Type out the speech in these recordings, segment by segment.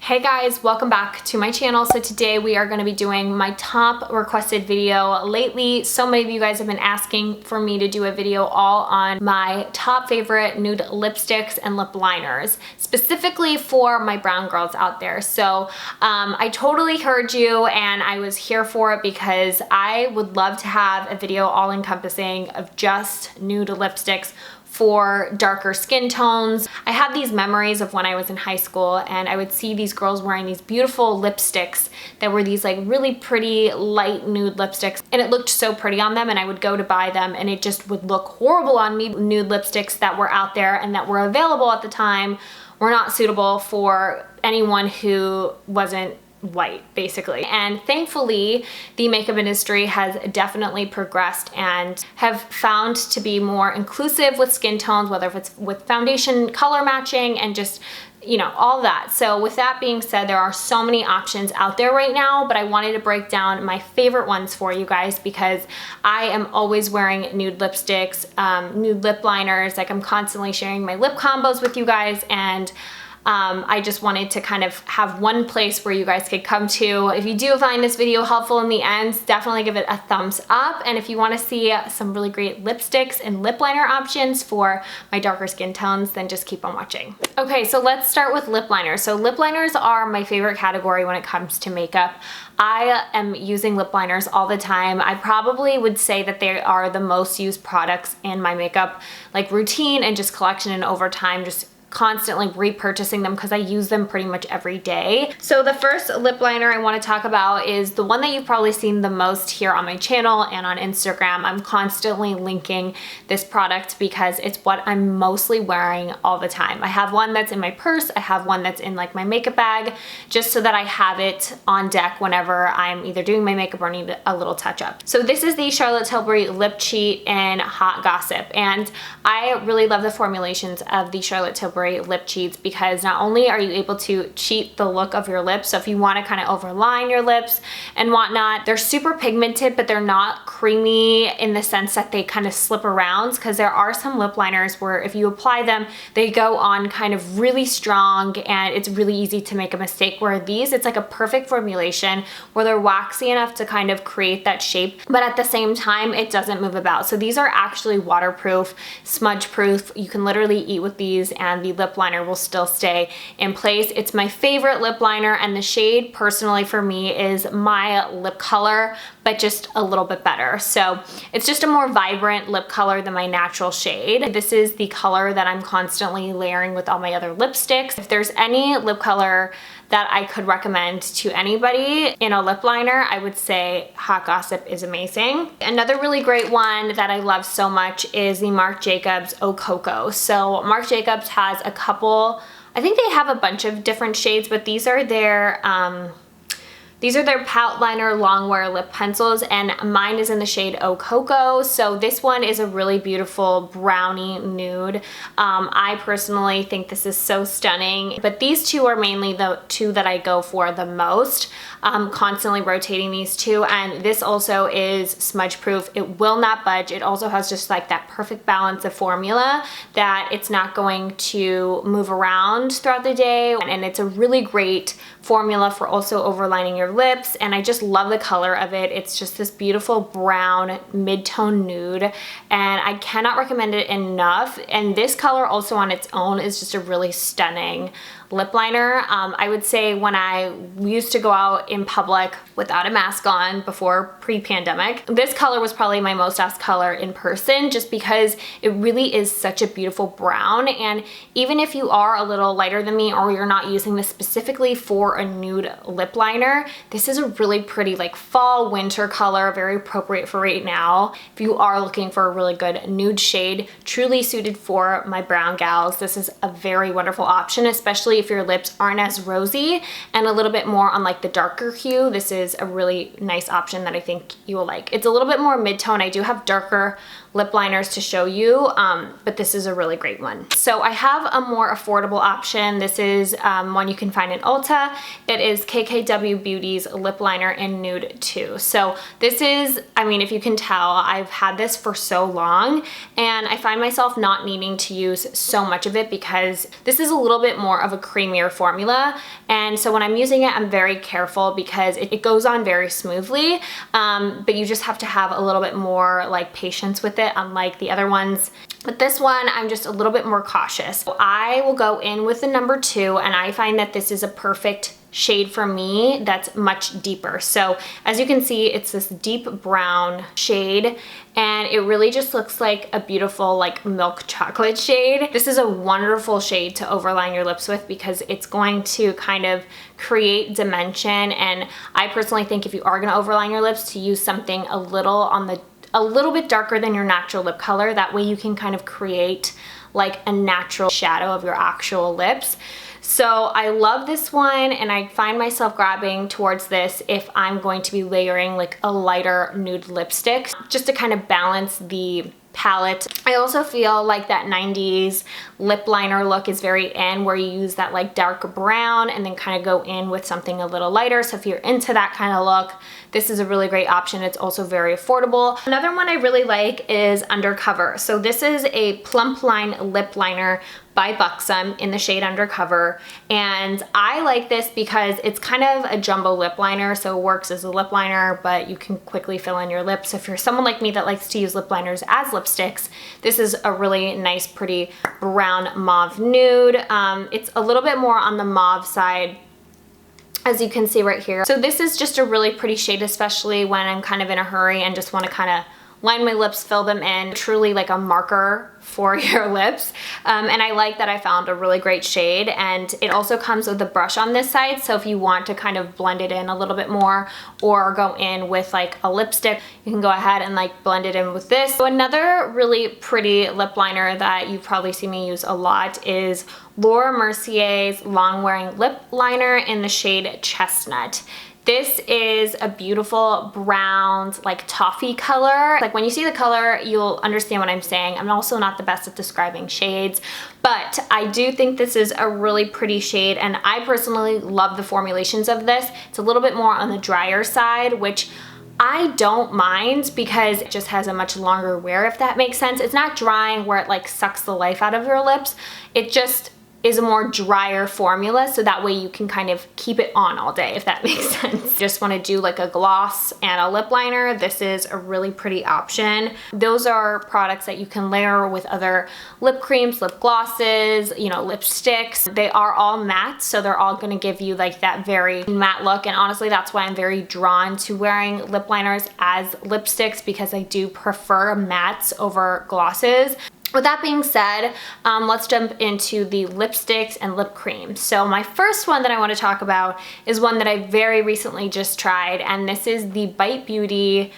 Hey guys, welcome back to my channel. So today we are going to be doing my top requested video. Lately, so many of you guys have been asking for me to do a video all on my top favorite nude lipsticks and lip liners, specifically for my brown girls out there. So I totally heard you and I was here for it because I would love to have a video all encompassing of just nude lipsticks for darker skin tones. I have these memories of when I was in high school and I would see these girls wearing these beautiful lipsticks that were these like really pretty light nude lipsticks, and it looked so pretty on them, and I would go to buy them and it just would look horrible on me. Nude lipsticks that were out there and that were available at the time were not suitable for anyone who wasn't white, basically. And thankfully, the makeup industry has definitely progressed and have found to be more inclusive with skin tones, whether it's with foundation color matching and just, you know, all that. So with that being said, there are so many options out there right now, but I wanted to break down my favorite ones for you guys because I am always wearing nude lipsticks, nude lip liners. Like, I'm constantly sharing my lip combos with you guys, and I just wanted to kind of have one place where you guys could come to. If you do find this video helpful in the end, definitely give it a thumbs up. And if you want to see some really great lipsticks and lip liner options for my darker skin tones, then just keep on watching. Okay, so let's start with lip liners. So lip liners are my favorite category when it comes to makeup. I am using lip liners all the time. I probably would say that they are the most used products in my makeup like routine and just collection, and over time just constantly repurchasing them because I use them pretty much every day. So the first lip liner I want to talk about is the one that you've probably seen the most here on my channel and on Instagram. I'm constantly linking this product because it's what I'm mostly wearing all the time. I have one that's in my purse, I have one that's in like my makeup bag, just so that I have it on deck whenever I'm either doing my makeup or need a little touch up. So this is the Charlotte Tilbury Lip Cheat in Hot Gossip, and I really love the formulations of the Charlotte Tilbury lip cheats because not only are you able to cheat the look of your lips, so if you want to kind of overline your lips and whatnot, they're super pigmented, but they're not creamy in the sense that they kind of slip around, because there are some lip liners where if you apply them, they go on kind of really strong and it's really easy to make a mistake, where these, it's like a perfect formulation where they're waxy enough to kind of create that shape, but at the same time, it doesn't move about. So these are actually waterproof, smudge proof. You can literally eat with these and the lip liner will still stay in place. It's my favorite lip liner, and the shade personally for me is my lip color, but just a little bit better. So it's just a more vibrant lip color than my natural shade. This is the color that I'm constantly layering with all my other lipsticks. If there's any lip color that I could recommend to anybody in a lip liner, I would say Hot Gossip is amazing. Another really great one that I love so much is the Marc Jacobs Eau Coco. So Marc Jacobs has a couple, I think they have a bunch of different shades, but these are their Poutliner Longwear lip pencils, and mine is in the shade Eau Coco. So this one is a really beautiful brownie nude. I personally think this is so stunning, but these two are mainly the two that I go for the most. Constantly rotating these two, and this also is smudge proof. It will not budge. It also has just like that perfect balance of formula that it's not going to move around throughout the day, and it's a really great formula for also overlining your lips, and I just love the color of it. It's just this beautiful brown mid-tone nude, and I cannot recommend it enough. And this color also on its own is just a really stunning lip liner. I would say when I used to go out in public without a mask on before pre-pandemic, this color was probably my most asked color in person, just because it really is such a beautiful brown. And even if you are a little lighter than me, or you're not using this specifically for a nude lip liner, this is a really pretty like fall winter color, very appropriate for right now. If you are looking for a really good nude shade, truly suited for my brown gals, this is a very wonderful option, especially if your lips aren't as rosy and a little bit more on like the darker hue. This is a really nice option that I think you will like. It's a little bit more mid-tone. I do have darker lip liners to show you, but this is a really great one. So I have a more affordable option. This is one you can find in Ulta. It is KKW Beauty's lip liner in Nude 2. So this is, I mean, if you can tell, I've had this for so long and I find myself not needing to use so much of it because this is a little bit more of a creamier formula. And so when I'm using it, I'm very careful because it goes on very smoothly, but you just have to have a little bit more like patience with it, unlike the other ones. But this one, I'm just a little bit more cautious. I will go in with the number 2, and I find that this is a perfect shade for me that's much deeper. So as you can see, it's this deep brown shade, and it really just looks like a beautiful like milk chocolate shade. This is a wonderful shade to overline your lips with because it's going to kind of create dimension, and I personally think if you are going to overline your lips, to use something a little bit darker than your natural lip color. That way you can kind of create like a natural shadow of your actual lips. So I love this one, and I find myself grabbing towards this if I'm going to be layering like a lighter nude lipstick, just to kind of balance the palette. I also feel like that 90s lip liner look is very in, where you use that like dark brown and then kind of go in with something a little lighter. So if you're into that kind of look, this is a really great option. It's also very affordable. Another one I really like is Undercover. So this is a Plumpline lip liner by Buxom in the shade Undercover, and I like this because it's kind of a jumbo lip liner, so it works as a lip liner, but you can quickly fill in your lips. So if you're someone like me that likes to use lip liners as lipsticks, this is a really nice, pretty brown mauve nude. It's a little bit more on the mauve side, as you can see right here. So this is just a really pretty shade, especially when I'm kind of in a hurry and just want to kind of line my lips, fill them in, truly like a marker for your lips. And I like that I found a really great shade, and it also comes with a brush on this side, so if you want to kind of blend it in a little bit more or go in with like a lipstick, you can go ahead and like blend it in with this. So another really pretty lip liner that you've probably seen me use a lot is Laura Mercier's Longwear lip liner in the shade Chestnut. This is a beautiful brown, like toffee color. Like when you see the color, you'll understand what I'm saying. I'm also not the best at describing shades, but I do think this is a really pretty shade, and I personally love the formulations of this. It's a little bit more on the drier side, which I don't mind because it just has a much longer wear, if that makes sense. It's not drying where it like sucks the life out of your lips. It just is a more drier formula, so that way you can kind of keep it on all day, if that makes sense. Just want to do like a gloss and a lip liner, this is a really pretty option. Those are products that you can layer with other lip creams, lip glosses, you know, lipsticks. They are all matte, so they're all going to give you like that very matte look, and honestly that's why I'm very drawn to wearing lip liners as lipsticks, because I do prefer mattes over glosses. With that being said, let's jump into the lipsticks and lip creams. So my first one that I want to talk about is one that I very recently just tried, and this is the Bite Beauty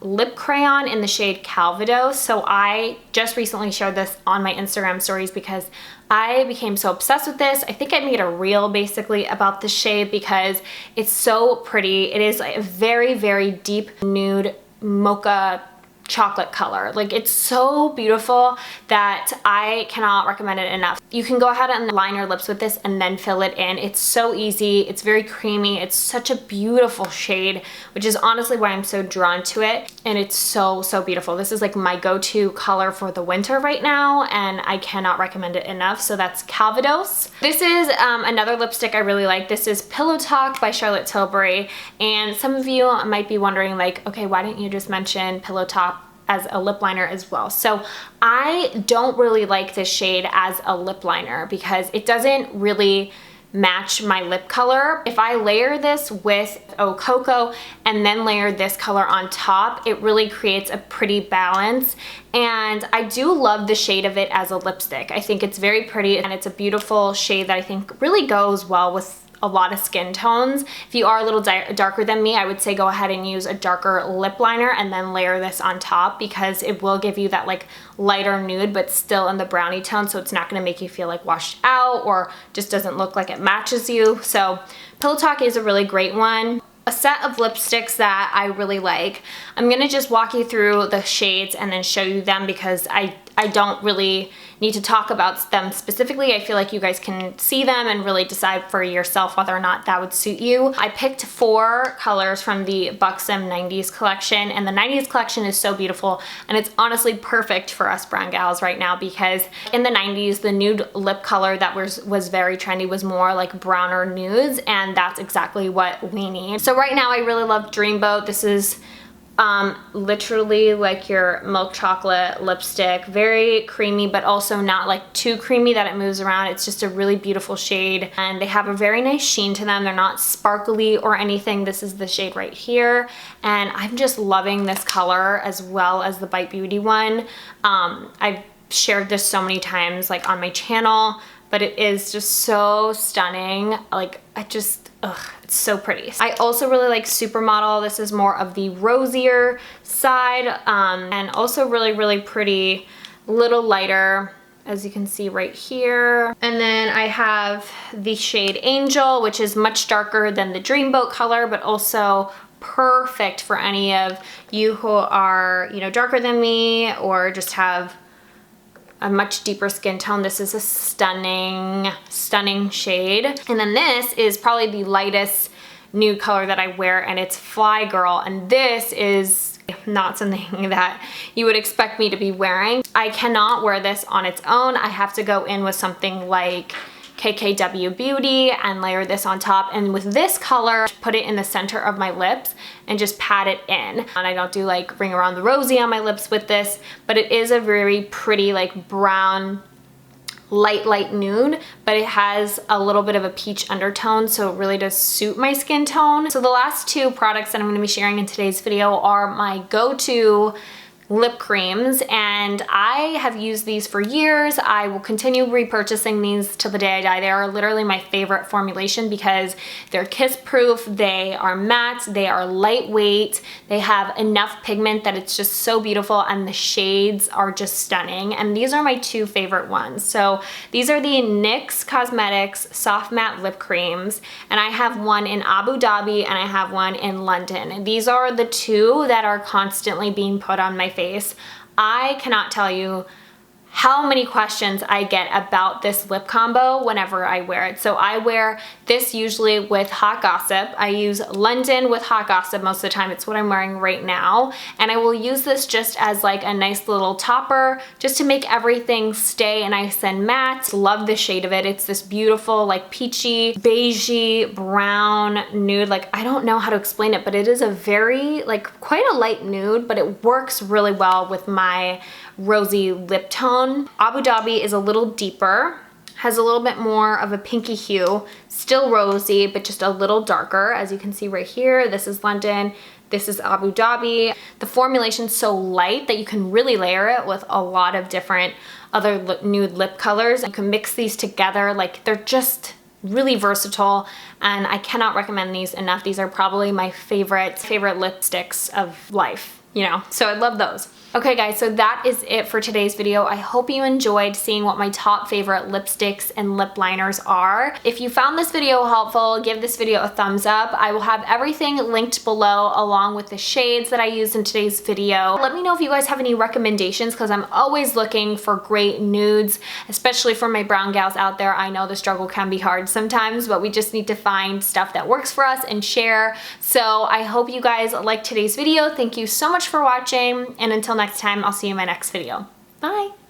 lip crayon in the shade Calvados. So I just recently shared this on my Instagram stories because I became so obsessed with this. I think I made a reel basically about the shade because it's so pretty. It is a very, very deep nude mocha chocolate color. Like, it's so beautiful that I cannot recommend it enough. You can go ahead and line your lips with this and then fill it in. It's so easy. It's very creamy. It's such a beautiful shade, which is honestly why I'm so drawn to it. And it's so, so beautiful. This is like my go-to color for the winter right now, and I cannot recommend it enough. So that's Calvados. This is another lipstick I really like. This is Pillow Talk by Charlotte Tilbury. And some of you might be wondering, like, okay, why didn't you just mention Pillow Talk as a lip liner as well? So I don't really like this shade as a lip liner because it doesn't really match my lip color. If I layer this with Eau Coco and then layer this color on top, it really creates a pretty balance. And I do love the shade of it as a lipstick. I think it's very pretty, and it's a beautiful shade that I think really goes well with a lot of skin tones. If you are a little darker than me, I would say go ahead and use a darker lip liner and then layer this on top, because it will give you that like lighter nude but still in the brownie tone, so it's not going to make you feel like washed out or just doesn't look like it matches you. So Pillow Talk is a really great one. A set of lipsticks that I really like. I'm gonna just walk you through the shades and then show you them because I I don't really need to talk about them specifically. I feel like you guys can see them and really decide for yourself whether or not that would suit you. I picked 4 colors from the Buxom 90s collection, and the 90s collection is so beautiful, and it's honestly perfect for us brown gals right now, because in the 90s, the nude lip color that was very trendy was more like browner nudes, and that's exactly what we need. So right now I really love Dreamboat. This is literally like your milk chocolate lipstick, very creamy, but also not like too creamy that it moves around. It's just a really beautiful shade, and they have a very nice sheen to them. They're not sparkly or anything. This is the shade right here, and I'm just loving this color as well as the Bite Beauty one. I've shared this so many times like on my channel, but it is just so stunning. Like, it's so pretty. I also really like Supermodel. This is more of the rosier side, and also really, really pretty, little lighter, as you can see right here. And then I have the shade Angel, which is much darker than the Dreamboat color, but also perfect for any of you who are, you know, darker than me or just have a much deeper skin tone. This is a stunning, stunning shade. And then this is probably the lightest nude color that I wear, and it's Fly Girl. And this is not something that you would expect me to be wearing. I cannot wear this on its own. I have to go in with something like KKW Beauty and layer this on top, and with this color, put it in the center of my lips and just pat it in. And I don't do like Ring Around the Rosie on my lips with this, but it is a very pretty like brown, light nude, but it has a little bit of a peach undertone, so it really does suit my skin tone. So the last 2 products that I'm going to be sharing in today's video are my go-to lip creams, and I have used these for years. I will continue repurchasing these till the day I die. They are literally my favorite formulation because they're kiss proof, they are matte, they are lightweight, they have enough pigment that it's just so beautiful, and the shades are just stunning. And these are my 2 favorite ones. So these are the NYX Cosmetics Soft Matte Lip Creams, and I have one in Abu Dhabi and I have one in London. And these are the 2 that are constantly being put on my face. I cannot tell you how many questions I get about this lip combo whenever I wear it. So I wear this usually with Hot Gossip. I use London with Hot Gossip most of the time. It's what I'm wearing right now. And I will use this just as like a nice little topper, just to make everything stay nice and matte. Love the shade of it. It's this beautiful like peachy, beigey, brown nude. Like, I don't know how to explain it, but it is a very like quite a light nude, but it works really well with my rosy lip tone. Abu Dhabi is a little deeper, has a little bit more of a pinky hue, still rosy, but just a little darker. As you can see right here, this is London, this is Abu Dhabi. The formulation's so light that you can really layer it with a lot of different other nude lip colors. You can mix these together, like they're just really versatile, and I cannot recommend these enough. These are probably my favorite lipsticks of life, you know, so I love those. Okay guys, so that is it for today's video. I hope you enjoyed seeing what my top favorite lipsticks and lip liners are. If you found this video helpful, give this video a thumbs up. I will have everything linked below along with the shades that I used in today's video. Let me know if you guys have any recommendations, because I'm always looking for great nudes, especially for my brown gals out there. I know the struggle can be hard sometimes, but we just need to find stuff that works for us and share. So I hope you guys liked today's video. Thank you so much for watching, and until next time, I'll see you in my next video. Bye!